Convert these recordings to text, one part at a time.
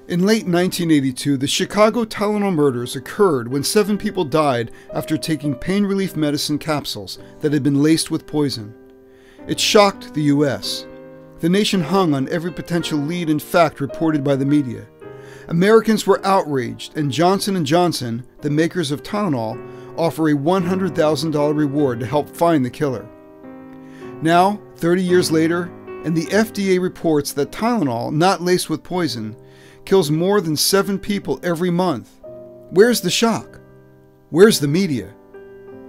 In late 1982, the Chicago Tylenol murders occurred when 7 people died after taking pain relief medicine capsules that had been laced with poison. It shocked the U.S. The nation hung on every potential lead and fact reported by the media. Americans were outraged, and Johnson & Johnson, the makers of Tylenol, offer a $100,000 reward to help find the killer. Now, 30 years later, and the FDA reports that Tylenol, not laced with poison, kills more than 7 people every month. Where's the shock? Where's the media?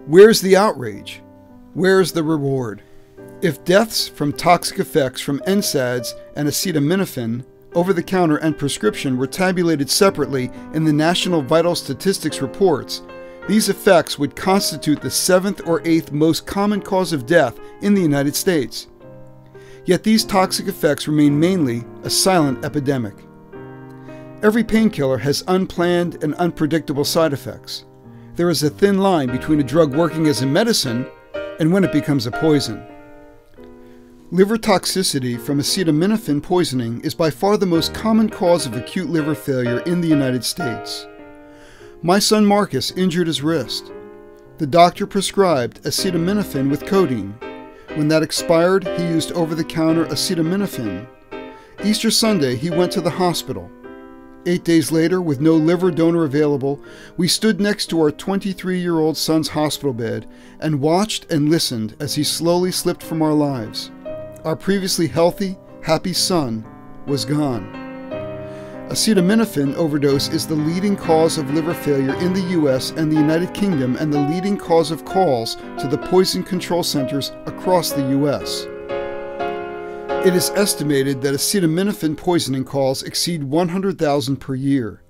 Where's the outrage? Where's the reward? If deaths from toxic effects from NSAIDs and acetaminophen, over-the-counter and prescription, were tabulated separately in the National Vital Statistics reports, these effects would constitute the 7th or 8th most common cause of death in the United States. Yet these toxic effects remain mainly a silent epidemic. Every painkiller has unplanned and unpredictable side effects. There is a thin line between a drug working as a medicine and when it becomes a poison. Liver toxicity from acetaminophen poisoning is by far the most common cause of acute liver failure in the United States. My son Marcus injured his wrist. The doctor prescribed acetaminophen with codeine. When that expired, he used over-the-counter acetaminophen. Easter Sunday, he went to the hospital. 8 days later, with no liver donor available, we stood next to our 23-year-old son's hospital bed and watched and listened as he slowly slipped from our lives. Our previously healthy, happy son was gone. Acetaminophen overdose is the leading cause of liver failure in the U.S. and the United Kingdom and the leading cause of calls to the poison control centers across the U.S. It is estimated that acetaminophen poisoning calls exceed 100,000 per year.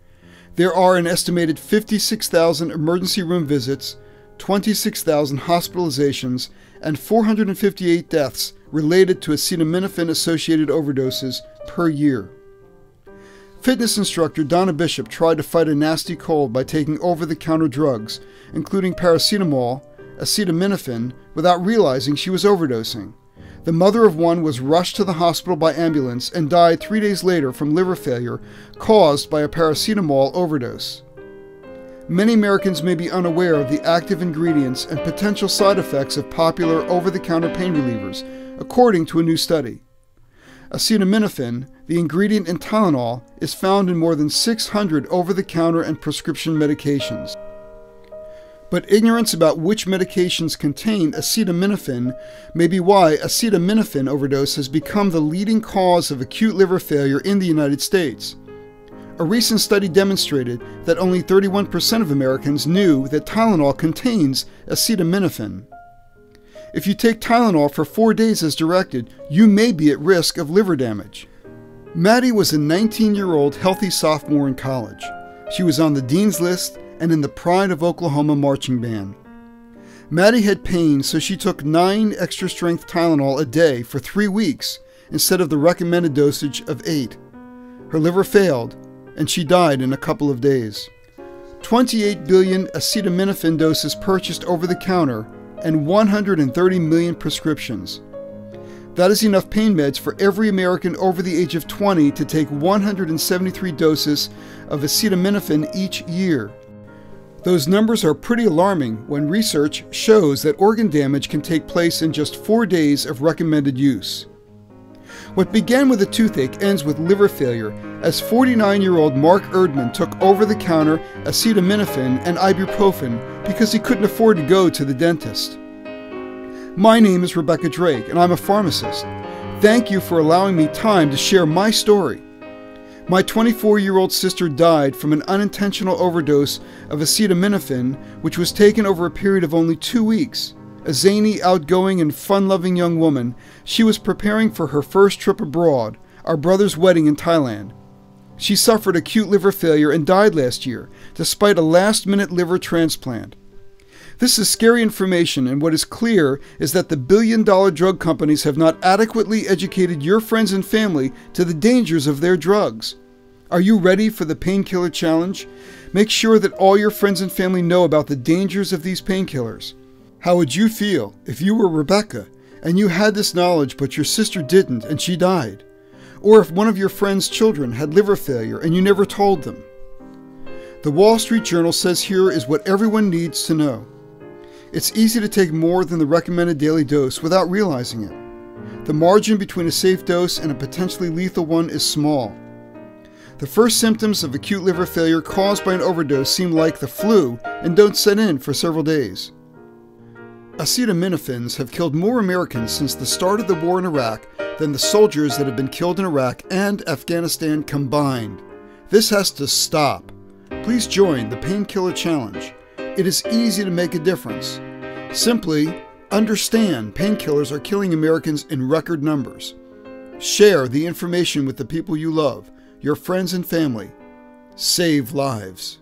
There are an estimated 56,000 emergency room visits, 26,000 hospitalizations, and 458 deaths related to acetaminophen-associated overdoses per year. Fitness instructor Donna Bishop tried to fight a nasty cold by taking over-the-counter drugs, including paracetamol, acetaminophen, without realizing she was overdosing. The mother of one was rushed to the hospital by ambulance and died 3 days later from liver failure caused by a paracetamol overdose. Many Americans may be unaware of the active ingredients and potential side effects of popular over-the-counter pain relievers, according to a new study. Acetaminophen, the ingredient in Tylenol, is found in more than 600 over-the-counter and prescription medications. But ignorance about which medications contain acetaminophen may be why acetaminophen overdose has become the leading cause of acute liver failure in the United States. A recent study demonstrated that only 31% of Americans knew that Tylenol contains acetaminophen. If you take Tylenol for 4 days as directed, you may be at risk of liver damage. Maddie was a 19-year-old healthy sophomore in college. She was on the dean's list and in the Pride of Oklahoma marching band. Maddie had pain, so she took 9 extra-strength Tylenol a day for 3 weeks instead of the recommended dosage of 8. Her liver failed, and she died in a couple of days. 28 billion acetaminophen doses purchased over the counter and 130 million prescriptions. That is enough pain meds for every American over the age of 20 to take 173 doses of acetaminophen each year. Those numbers are pretty alarming when research shows that organ damage can take place in just 4 days of recommended use. What began with a toothache ends with liver failure, as 49-year-old Mark Erdman took over-the-counter acetaminophen and ibuprofen because he couldn't afford to go to the dentist. My name is Rebecca Drake, and I'm a pharmacist. Thank you for allowing me time to share my story. My 24-year-old sister died from an unintentional overdose of acetaminophen, which was taken over a period of only 2 weeks. A zany, outgoing, and fun-loving young woman, she was preparing for her first trip abroad, our brother's wedding in Thailand. She suffered acute liver failure and died last year, despite a last-minute liver transplant. This is scary information, and what is clear is that the billion-dollar drug companies have not adequately educated your friends and family to the dangers of their drugs. Are you ready for the painkiller challenge? Make sure that all your friends and family know about the dangers of these painkillers. How would you feel if you were Rebecca and you had this knowledge but your sister didn't and she died? Or if one of your friend's children had liver failure and you never told them. The Wall Street Journal says here is what everyone needs to know. It's easy to take more than the recommended daily dose without realizing it. The margin between a safe dose and a potentially lethal one is small. The first symptoms of acute liver failure caused by an overdose seem like the flu and don't set in for several days. Acetaminophen have killed more Americans since the start of the war in Iraq than the soldiers that have been killed in Iraq and Afghanistan combined. This has to stop. Please join the Painkiller Challenge. It is easy to make a difference. Simply understand painkillers are killing Americans in record numbers. Share the information with the people you love, your friends and family. Save lives.